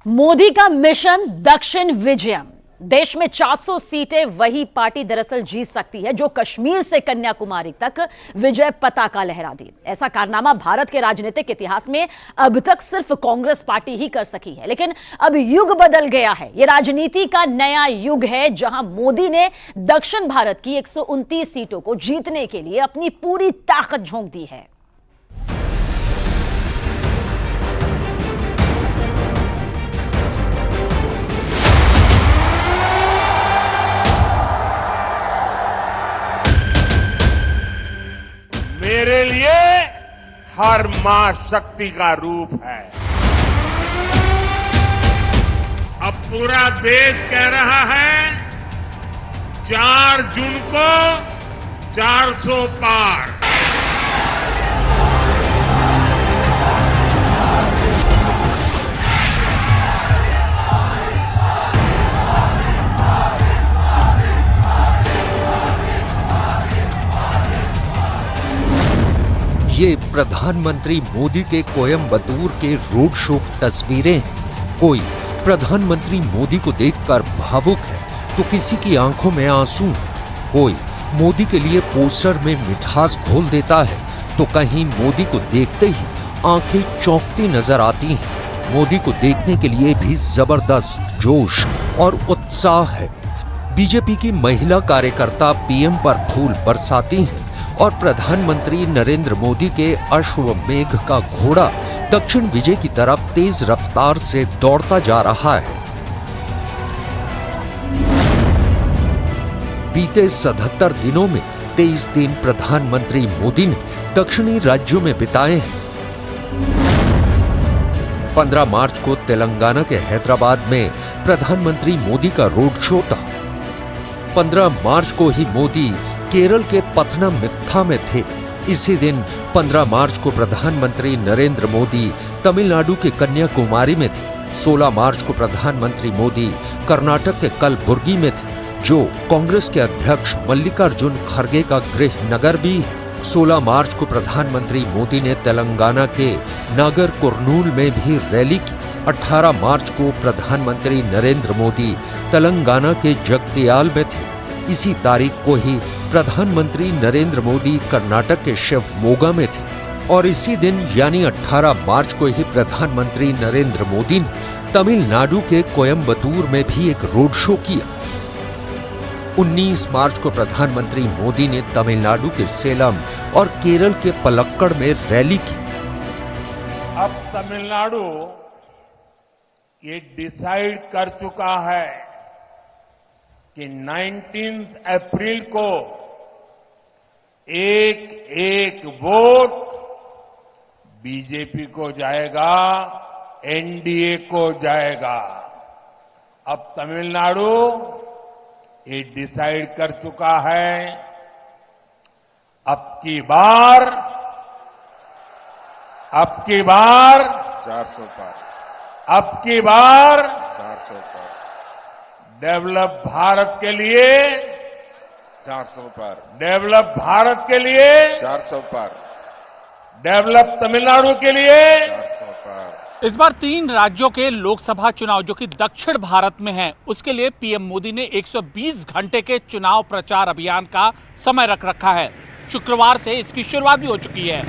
मोदी का मिशन दक्षिण विजयम। देश में 400 सीटें वही पार्टी दरअसल जीत सकती है जो कश्मीर से कन्याकुमारी तक विजय पताका लहरा दी। ऐसा कारनामा भारत के राजनीतिक इतिहास में अब तक सिर्फ कांग्रेस पार्टी ही कर सकी है, लेकिन अब युग बदल गया है। यह राजनीति का नया युग है जहां मोदी ने दक्षिण भारत की 129 सीटों को जीतने के लिए अपनी पूरी ताकत झोंक दी है। मेरे लिए हर मां शक्ति का रूप है। अब पूरा देश कह रहा है 4 जून को 400 पार। ये प्रधानमंत्री मोदी के कोयम्बटूर के रोड शो की तस्वीरें हैं। कोई प्रधानमंत्री मोदी को देखकर भावुक है तो किसी की आंखों में आंसू। कोई मोदी के लिए पोस्टर में मिठास घोल देता है तो कहीं मोदी को देखते ही आंखें चौंकती नजर आती हैं। मोदी को देखने के लिए भी जबरदस्त जोश और उत्साह है। बीजेपी की महिला कार्यकर्ता पीएम पर फूल बरसाती हैं और प्रधानमंत्री नरेंद्र मोदी के अश्वमेघ का घोड़ा दक्षिण विजय की तरफ तेज रफ्तार से दौड़ता जा रहा है। बीते 77 दिनों में 23 दिन प्रधानमंत्री मोदी ने दक्षिणी राज्यों में बिताए हैं। 15 मार्च को तेलंगाना के हैदराबाद में प्रधानमंत्री मोदी का रोड शो था। 15 मार्च को ही मोदी केरल के पथनमथिट्टा में थे। इसी दिन 15 मार्च को प्रधानमंत्री नरेंद्र मोदी तमिलनाडु के कन्याकुमारी में थे। 16 मार्च को प्रधानमंत्री मोदी कर्नाटक के कलबुर्गी में थे, जो कांग्रेस के अध्यक्ष मल्लिकार्जुन खड़गे का गृह नगर भी है। 16 मार्च को प्रधानमंत्री मोदी ने तेलंगाना के नागर कुर्नूल में भी रैली की। 18 मार्च को प्रधानमंत्री नरेंद्र मोदी तेलंगाना के जगतियाल में थे। इसी तारीख को ही प्रधानमंत्री नरेंद्र मोदी कर्नाटक के शिवमोगा में थे और इसी दिन यानी 18 मार्च को ही प्रधानमंत्री नरेंद्र मोदी ने तमिलनाडु के कोयम्बटूर में भी एक रोड शो किया। 19 मार्च को प्रधानमंत्री मोदी ने तमिलनाडु के सेलम और केरल के पलक्कड़ में रैली की। अब तमिलनाडु ये डिसाइड कर चुका है कि 19 अप्रैल को एक वोट बीजेपी को जाएगा, एनडीए को जाएगा। अब तमिलनाडु ये डिसाइड कर चुका है अब की बार 400 पार, अब की बार 400 पार। डेवलप भारत के लिए 400 पार, डेवलप भारत के लिए 400 पार, डेवलप तमिलनाडु के लिए 400 पार। इस बार 3 राज्यों के लोकसभा चुनाव जो कि दक्षिण भारत में हैं, उसके लिए पीएम मोदी ने 120 घंटे के चुनाव प्रचार अभियान का समय रख रखा है। शुक्रवार से इसकी शुरुआत भी हो चुकी है।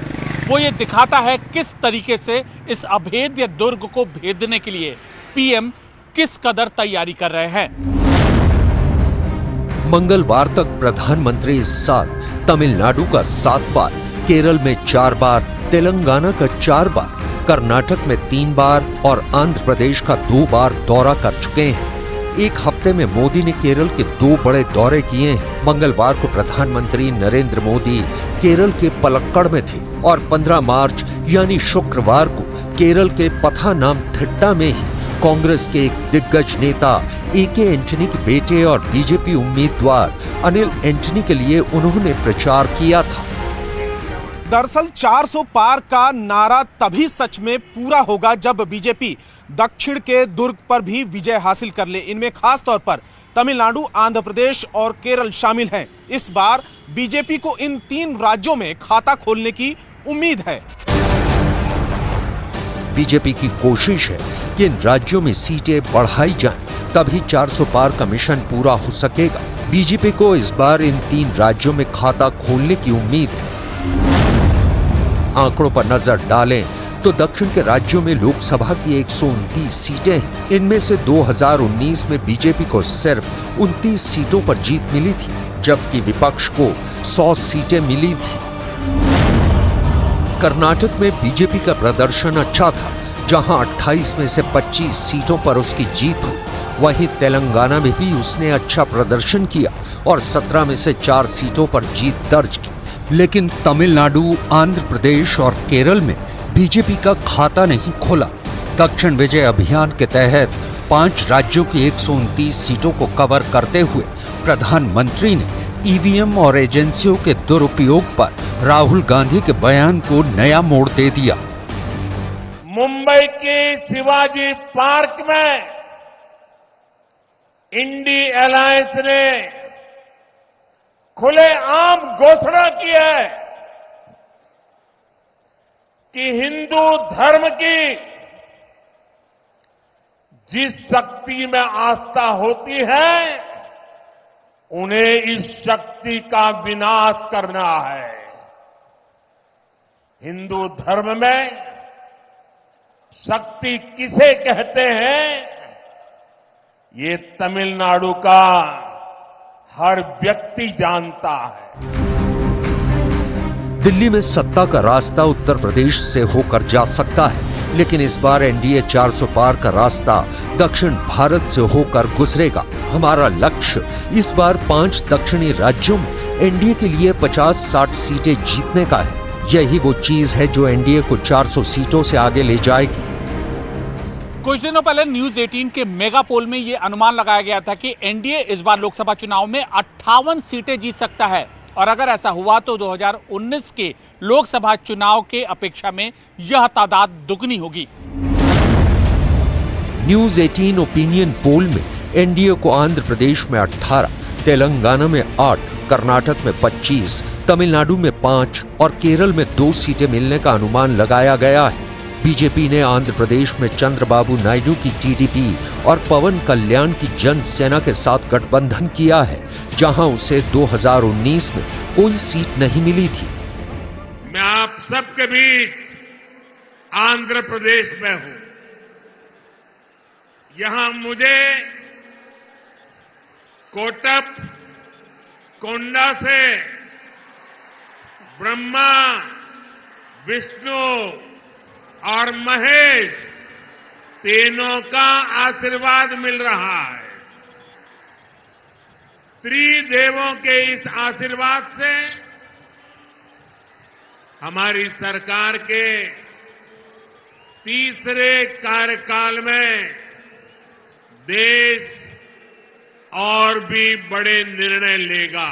वो ये दिखाता है किस तरीके से इस अभेद्य दुर्ग को भेदने के लिए पीएम किस कदर तैयारी कर रहे हैं। मंगलवार तक प्रधानमंत्री इस साल तमिलनाडु का 7 बार, केरल में 4 बार, तेलंगाना का 4 बार, कर्नाटक में 3 बार और आंध्र प्रदेश का 2 बार दौरा कर चुके हैं। एक हफ्ते में मोदी ने केरल के 2 बड़े दौरे किए हैं। मंगलवार को प्रधानमंत्री नरेंद्र मोदी केरल के पलक्कड़ में थे और 15 मार्च यानी शुक्रवार को केरल के पथनमथिट्टा में ही कांग्रेस के एक दिग्गज नेता ए.के. एंटनी के बेटे और बीजेपी उम्मीदवार अनिल एंटनी के लिए उन्होंने प्रचार किया था। दरअसल 400 पार का नारा तभी सच में पूरा होगा जब बीजेपी दक्षिण के दुर्ग पर भी विजय हासिल कर ले। इनमें खास तौर पर तमिलनाडु, आंध्र प्रदेश और केरल शामिल हैं। इस बार बीजेपी को इन 3 राज्यों में खाता खोलने की उम्मीद है। बीजेपी की कोशिश है कि इन राज्यों में सीटें बढ़ाई जाएं, तभी 400 पार का मिशन पूरा हो सकेगा। बीजेपी को इस बार इन 3 राज्यों में खाता खोलने की उम्मीद है। आंकड़ों पर नजर डालें तो दक्षिण के राज्यों में लोकसभा की 129 सीटें हैं। इनमें से 2019 में बीजेपी को सिर्फ 29 सीटों पर जीत मिली थी, जबकि विपक्ष को 100 सीटें मिली थी। कर्नाटक में बीजेपी का प्रदर्शन अच्छा था, जहां 28 में से 25 सीटों पर उसकी जीत हुई। वहीं तेलंगाना में भी उसने अच्छा प्रदर्शन किया और 17 में से 4 सीटों पर जीत दर्ज की। लेकिन तमिलनाडु, आंध्र प्रदेश और केरल में बीजेपी का खाता नहीं खोला। दक्षिण विजय अभियान के तहत 5 राज्यों की 129 सीटों को कवर करते हुए प्रधानमंत्री ने ईवीएम और एजेंसियों के दुरुपयोग पर राहुल गांधी के बयान को नया मोड़ दे दिया। मुंबई के शिवाजी पार्क में इंडी अलायंस ने खुलेआम घोषणा की है कि हिंदू धर्म की जिस शक्ति में आस्था होती है, उन्हें इस शक्ति का विनाश करना है। हिंदू धर्म में शक्ति किसे कहते हैं, ये तमिलनाडु का हर व्यक्ति जानता है। दिल्ली में सत्ता का रास्ता उत्तर प्रदेश से होकर जा सकता है, लेकिन इस बार एनडीए 400 पार का रास्ता दक्षिण भारत से होकर गुजरेगा। हमारा लक्ष्य इस बार 5 दक्षिणी राज्यों में एनडीए के लिए 50-60 सीटें जीतने का है। यही वो चीज है जो एनडीए को 400 सीटों से आगे ले जाएगी। कुछ दिनों पहले न्यूज 18 के मेगा पोल में यह अनुमान लगाया गया था कि एनडीए इस बार लोकसभा चुनाव में 58 सीटें जीत सकता है, और अगर ऐसा हुआ तो 2019 के लोकसभा चुनाव के अपेक्षा में यह तादाद दुगनी होगी। न्यूज 18 ओपिनियन पोल में एनडीए को आंध्र प्रदेश में 18, तेलंगाना में 8, कर्नाटक में 25, तमिलनाडु में 5 और केरल में 2 सीटें मिलने का अनुमान लगाया गया है। बीजेपी ने आंध्र प्रदेश में चंद्रबाबू नायडू की टीडीपी और पवन कल्याण की जनसेना के साथ गठबंधन किया है, जहां उसे 2019 में कोई सीट नहीं मिली थी। मैं आप सबके बीच आंध्र प्रदेश में हूं। यहां मुझे कोटप कोंडा से ब्रह्मा, विष्णु और महेश तीनों का आशीर्वाद मिल रहा है। त्रिदेवों के इस आशीर्वाद से हमारी सरकार के तीसरे कार्यकाल में देश और भी बड़े निर्णय लेगा।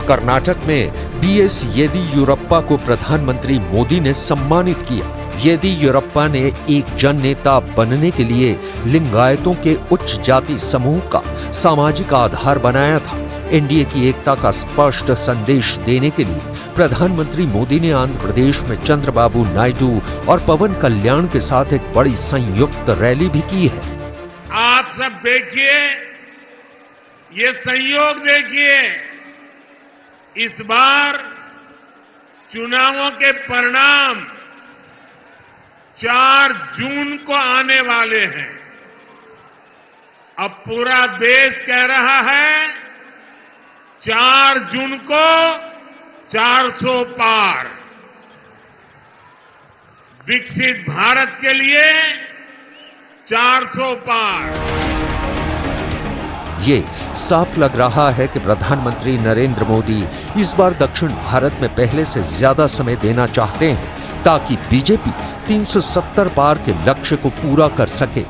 कर्नाटक में बीएस येदियुरप्पा को प्रधानमंत्री मोदी ने सम्मानित किया। येदियुरप्पा ने एक जन नेता बनने के लिए लिंगायतों के उच्च जाति समूह का सामाजिक आधार बनाया था। एनडीए की एकता का स्पष्ट संदेश देने के लिए प्रधानमंत्री मोदी ने आंध्र प्रदेश में चंद्रबाबू नायडू और पवन कल्याण के साथ एक बड़ी संयुक्त रैली भी की है। आप सब देखिए, ये संयोग देखिए, इस बार चुनावों के परिणाम 4 जून को आने वाले हैं। अब पूरा देश कह रहा है 4 जून को 400 पार। विकसित भारत के लिए 400 पार। ये साफ लग रहा है कि प्रधानमंत्री नरेंद्र मोदी इस बार दक्षिण भारत में पहले से ज्यादा समय देना चाहते हैं, ताकि बीजेपी 370 पार के लक्ष्य को पूरा कर सके।